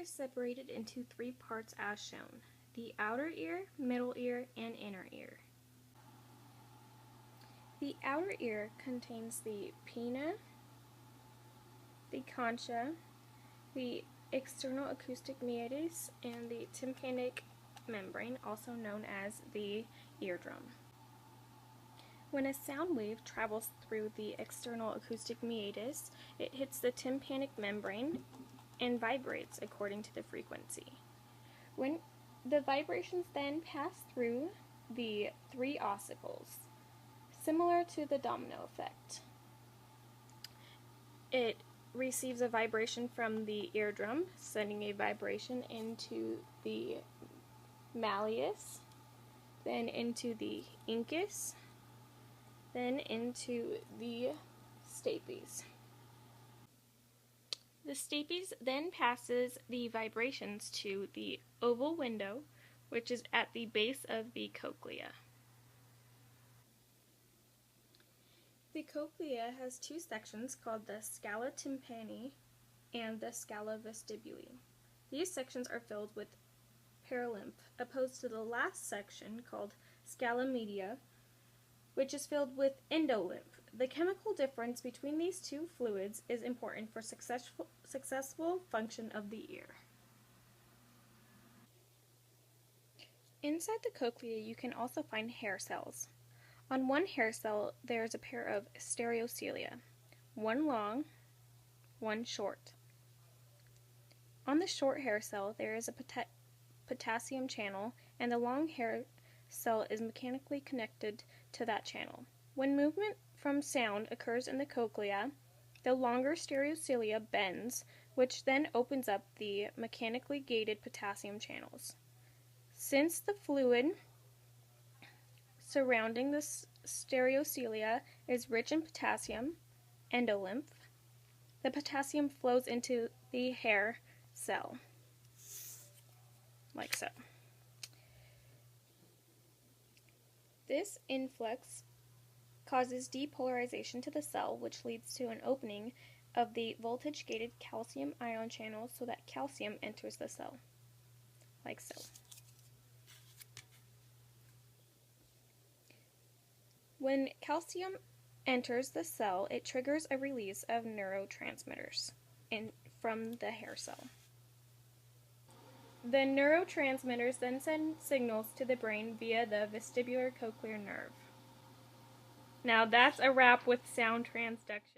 is separated into three parts as shown: the outer ear, middle ear, and inner ear. The outer ear contains the pinna, the concha, the external acoustic meatus, and the tympanic membrane, also known as the eardrum. When a sound wave travels through the external acoustic meatus, it hits the tympanic membrane and vibrates according to the frequency. When the vibrations then pass through the three ossicles, similar to the domino effect. It receives a vibration from the eardrum, sending a vibration into the malleus, then into the incus, then into the stapes. The stapes then passes the vibrations to the oval window, which is at the base of the cochlea. The cochlea has two sections called the scala tympani and the scala vestibuli. These sections are filled with perilymph, opposed to the last section called scala media, which is filled with endolymph. The chemical difference between these two fluids is important for successful function of the ear. Inside the cochlea, you can also find hair cells. On one hair cell, there is a pair of stereocilia, one long, one short. On the short hair cell, there is a potassium channel, and the long hair cell is mechanically connected to that channel. When movement from sound occurs in the cochlea, the longer stereocilia bends, which then opens up the mechanically gated potassium channels. Since the fluid surrounding the stereocilia is rich in potassium, endolymph, the potassium flows into the hair cell, like so. This influx causes depolarization to the cell, which leads to an opening of the voltage-gated calcium ion channel so that calcium enters the cell, like so. When calcium enters the cell, it triggers a release of neurotransmitters from the hair cell. The neurotransmitters then send signals to the brain via the vestibular cochlear nerve. Now that's a wrap with sound transduction.